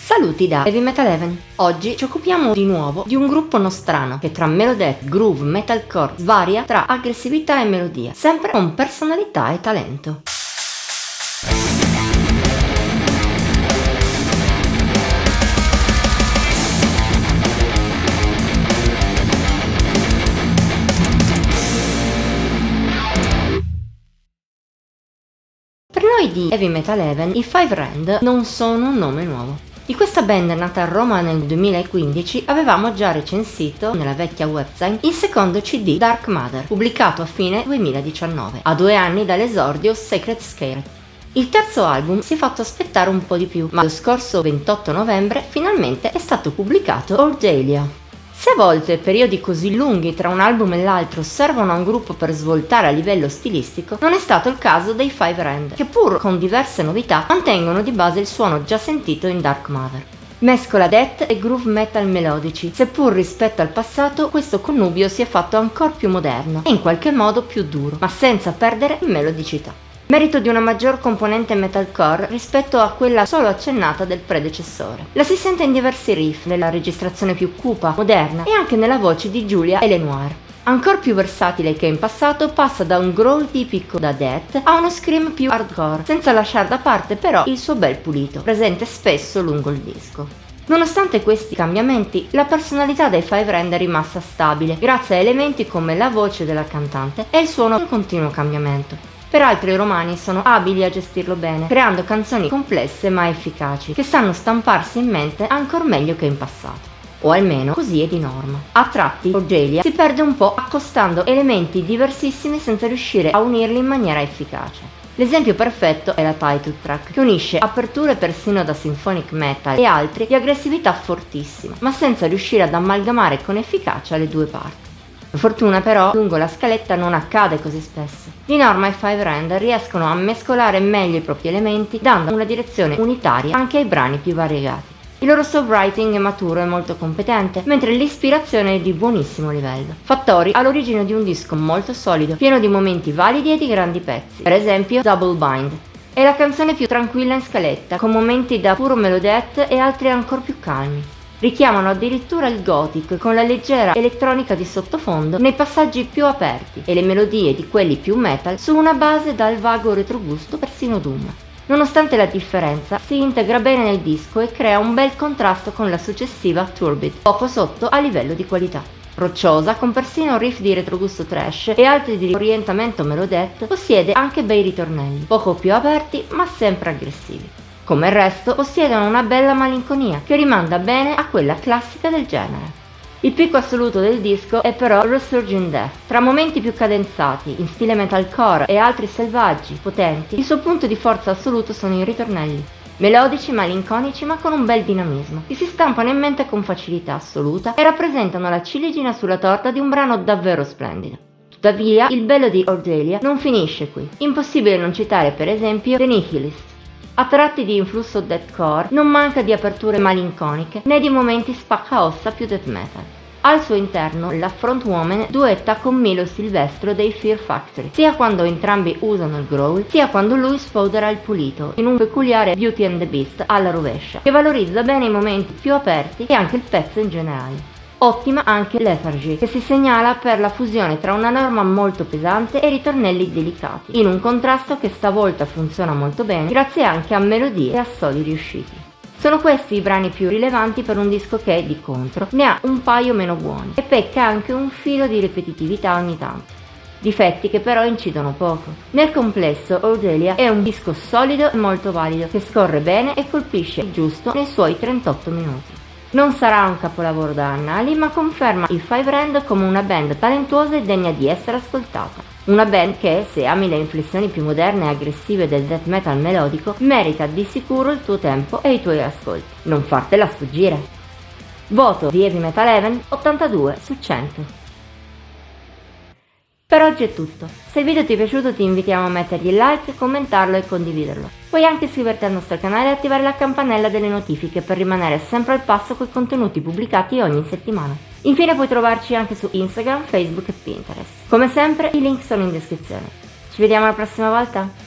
Saluti da Heavy Metal Heaven. Oggi ci occupiamo di nuovo di un gruppo nostrano che tra melodeath, groove, metalcore svaria tra aggressività e melodia, sempre con personalità e talento. Per noi di Heavy Metal Heaven i Five Rand non sono un nome nuovo. Di questa band nata a Roma nel 2015 avevamo già recensito nella vecchia website il secondo CD Dark Matter, pubblicato a fine 2019, a 2 anni dall'esordio Sacred Scale. Il terzo album si è fatto aspettare un po' di più, ma lo scorso 28 novembre finalmente è stato pubblicato Ordelia. Se a volte periodi così lunghi tra un album e l'altro servono a un gruppo per svoltare a livello stilistico, non è stato il caso dei Five Rand, che pur con diverse novità mantengono di base il suono già sentito in Dark Matter. Mescola death e groove metal melodici, seppur rispetto al passato questo connubio si è fatto ancora più moderno e in qualche modo più duro, ma senza perdere melodicità. Merito di una maggior componente metalcore rispetto a quella solo accennata del predecessore. La si sente in diversi riff, nella registrazione più cupa, moderna e anche nella voce di Giulia e Lenoir. Ancora più versatile che in passato, passa da un growl tipico da death a uno scream più hardcore, senza lasciare da parte però il suo bel pulito, presente spesso lungo il disco. Nonostante questi cambiamenti, la personalità dei Five Rand è rimasta stabile, grazie a elementi come la voce della cantante e il suono in continuo cambiamento. Peraltro i romani sono abili a gestirlo bene, creando canzoni complesse ma efficaci, che sanno stamparsi in mente ancor meglio che in passato. O almeno così è di norma. A tratti, Ordelia si perde un po' accostando elementi diversissimi senza riuscire a unirli in maniera efficace. L'esempio perfetto è la title track, che unisce aperture persino da symphonic metal e altri di aggressività fortissima, ma senza riuscire ad amalgamare con efficacia le due parti. Per fortuna però lungo la scaletta non accade così spesso. Di norma i Five Rand riescono a mescolare meglio i propri elementi, dando una direzione unitaria anche ai brani più variegati. Il loro songwriting è maturo e molto competente, mentre l'ispirazione è di buonissimo livello. Fattori all'origine di un disco molto solido, pieno di momenti validi e di grandi pezzi, per esempio Double Bind. È la canzone più tranquilla in scaletta, con momenti da puro melodeath e altri ancora più calmi. Richiamano addirittura il gothic con la leggera elettronica di sottofondo nei passaggi più aperti e le melodie di quelli più metal su una base dal vago retrogusto persino doom. Nonostante la differenza, si integra bene nel disco e crea un bel contrasto con la successiva Turbid, poco sotto a livello di qualità. Rocciosa, con persino riff di retrogusto trash e altri di orientamento melodeath, possiede anche bei ritornelli, poco più aperti ma sempre aggressivi. Come il resto, possiedono una bella malinconia che rimanda bene a quella classica del genere. Il picco assoluto del disco è però Resurging Death. Tra momenti più cadenzati, in stile metalcore e altri selvaggi, potenti, il suo punto di forza assoluto sono i ritornelli. Melodici, malinconici ma con un bel dinamismo, che si stampano in mente con facilità assoluta e rappresentano la ciliegina sulla torta di un brano davvero splendido. Tuttavia, il bello di Ordelia non finisce qui. Impossibile non citare per esempio The Nihilist. A tratti di influsso deathcore non manca di aperture malinconiche né di momenti spaccaossa più death metal. Al suo interno la frontwoman duetta con Milo Silvestro dei Fear Factory, sia quando entrambi usano il growl, sia quando lui sfodera il pulito, in un peculiare Beauty and the Beast alla rovescia, che valorizza bene i momenti più aperti e anche il pezzo in generale. Ottima anche Lethargy, che si segnala per la fusione tra una norma molto pesante e ritornelli delicati, in un contrasto che stavolta funziona molto bene grazie anche a melodie e assoli riusciti. Sono questi i brani più rilevanti per un disco che, di contro, ne ha un paio meno buoni e pecca anche un filo di ripetitività ogni tanto. Difetti che però incidono poco. Nel complesso Ordelia è un disco solido e molto valido, che scorre bene e colpisce il giusto nei suoi 38 minuti. Non sarà un capolavoro da annali, ma conferma i Five Rand come una band talentuosa e degna di essere ascoltata. Una band che, se ami le inflessioni più moderne e aggressive del death metal melodico, merita di sicuro il tuo tempo e i tuoi ascolti. Non fartela sfuggire! Voto di Heavy Metal Heaven 82 su 100. Per oggi è tutto. Se il video ti è piaciuto ti invitiamo a mettergli like, commentarlo e condividerlo. Puoi anche iscriverti al nostro canale e attivare la campanella delle notifiche per rimanere sempre al passo con i contenuti pubblicati ogni settimana. Infine puoi trovarci anche su Instagram, Facebook e Pinterest. Come sempre i link sono in descrizione. Ci vediamo la prossima volta!